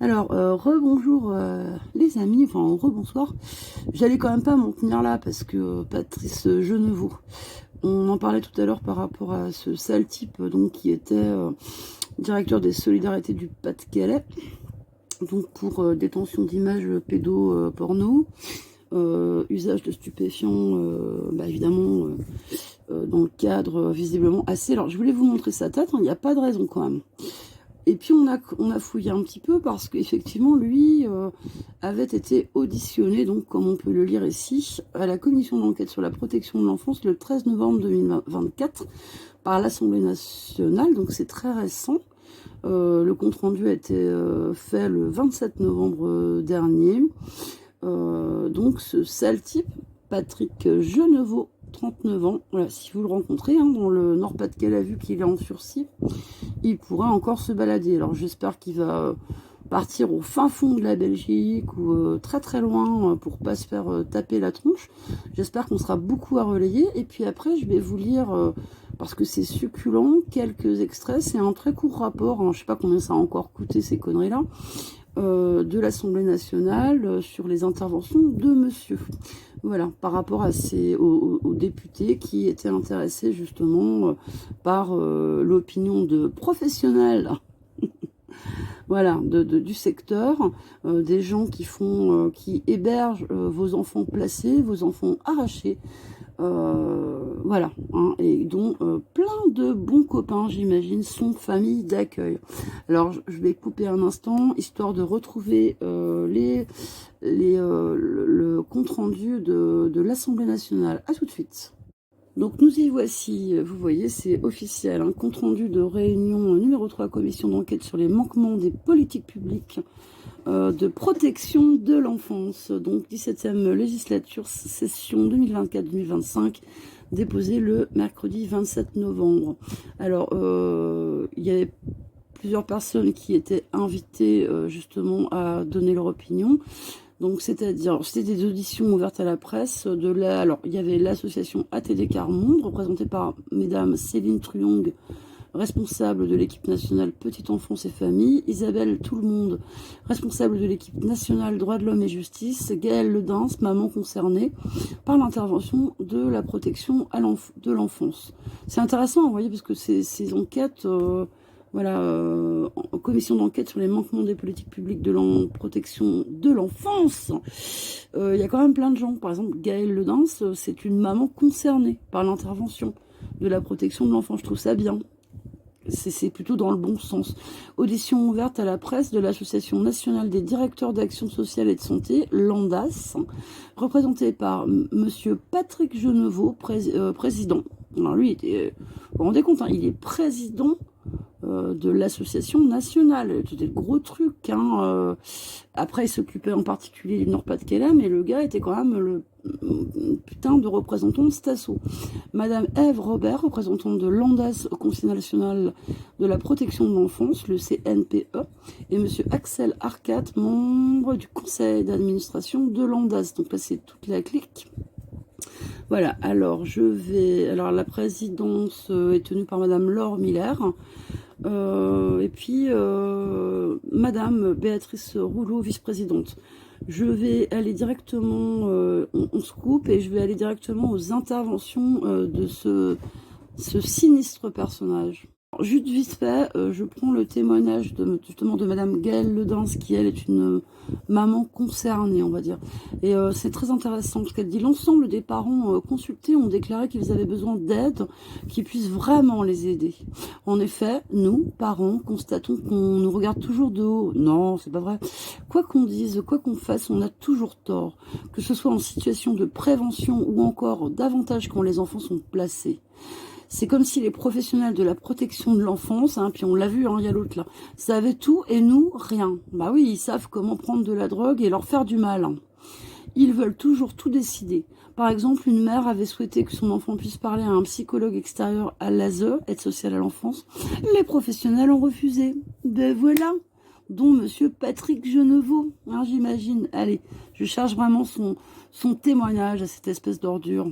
Alors, rebonjour les amis, enfin rebonsoir. J'allais quand même pas m'en tenir là parce que Patrice Genevot, on en parlait tout à l'heure par rapport à ce sale type donc qui était directeur des solidarités du Pas-de-Calais, donc pour détention d'images pédo-porno, usage de stupéfiants, évidemment dans le cadre visiblement assez. Alors je voulais vous montrer sa tête, il n'y a pas de raison quand même. Et puis on a fouillé un petit peu parce qu'effectivement lui avait été auditionné, donc comme on peut le lire ici, à la commission d'enquête sur la protection de l'enfance le 13 novembre 2024 par l'Assemblée nationale, donc c'est très récent. Le compte-rendu a été fait le 27 novembre dernier. Donc ce sale type, Patrick Genevot, 39 ans, voilà, si vous le rencontrez dans le Nord-Pas-de-Calais, vu qu'il est en sursis, il pourra encore se balader. Alors j'espère qu'il va partir au fin fond de la Belgique ou très très loin pour pas se faire taper la tronche. J'espère qu'on sera beaucoup à relayer. Et puis après, je vais vous lire, parce que c'est succulent, quelques extraits. C'est un très court rapport, je sais pas combien ça a encore coûté ces conneries-là, de l'Assemblée nationale sur les interventions de monsieur. Voilà, par rapport à aux députés qui étaient intéressés justement par l'opinion de professionnels voilà, du secteur, des gens qui hébergent vos enfants placés, vos enfants arrachés, voilà, et dont plein de bons copains, j'imagine, sont famille d'accueil. Alors, je vais couper un instant, histoire de retrouver le compte-rendu de l'Assemblée nationale. À tout de suite. Donc nous y voici, vous voyez, c'est officiel, un compte-rendu de réunion numéro 3, commission d'enquête sur les manquements des politiques publiques de protection de l'enfance, donc 17e législature, session 2024-2025, déposée le mercredi 27 novembre. Alors, il y avait plusieurs personnes qui étaient invitées justement à donner leur opinion. Donc, c'est-à-dire, c'était des auditions ouvertes à la presse. Alors, il y avait l'association ATD Carmonde, représentée par mesdames Céline Truong, responsable de l'équipe nationale Petite Enfance et Famille, Isabelle Tout-le-Monde, responsable de l'équipe nationale Droits de l'Homme et Justice, Gaëlle Ledins, maman concernée par l'intervention de la protection de l'enfance. C'est intéressant, vous voyez, parce que ces enquêtes... voilà, en commission d'enquête sur les manquements des politiques publiques de la protection de l'enfance, il y a quand même plein de gens. Par exemple, Gaëlle Ledins, c'est une maman concernée par l'intervention de la protection de l'enfant. Je trouve ça bien. C'est plutôt dans le bon sens. Audition ouverte à la presse de l'Association nationale des directeurs d'action sociale et de santé, l'ANDAS, représentée par monsieur Patrick Genevot, président. Alors lui, vous vous rendez compte, il est président de l'association nationale. C'était le gros truc. Après, il s'occupait en particulier du Nord-Pas-de-Calais, mais le gars était quand même le putain de représentant de Stasso. Madame Ève Robert, représentante de l'ANDAS au Conseil national de la protection de l'enfance, le CNPE, et monsieur Axel Arcat, membre du conseil d'administration de l'ANDAS. Donc là, c'est toute la clique. Voilà, alors la présidence est tenue par madame Laure Miller. Et puis madame Béatrice Rouleau, vice-présidente. Je vais aller directement, on se coupe, et je vais aller directement aux interventions de ce sinistre personnage. Juste vite fait, je prends le témoignage justement de madame Gaëlle Ledins, qui elle est une maman concernée, on va dire. Et c'est très intéressant parce qu'elle dit: l'ensemble des parents consultés ont déclaré qu'ils avaient besoin d'aide qui puisse vraiment les aider. En effet, nous, parents, constatons qu'on nous regarde toujours de haut. Non, c'est pas vrai. Quoi qu'on dise, quoi qu'on fasse, on a toujours tort. Que ce soit en situation de prévention ou encore davantage quand les enfants sont placés. C'est comme si les professionnels de la protection de l'enfance, puis on l'a vu, il y a l'autre là, savaient tout et nous, rien. Bah oui, ils savent comment prendre de la drogue et leur faire du mal. Ils veulent toujours tout décider. Par exemple, une mère avait souhaité que son enfant puisse parler à un psychologue extérieur à l'ASE, aide sociale à l'enfance. Les professionnels ont refusé. Ben voilà, dont monsieur Patrick Genevot, j'imagine. Allez, je cherche vraiment son témoignage à cette espèce d'ordure.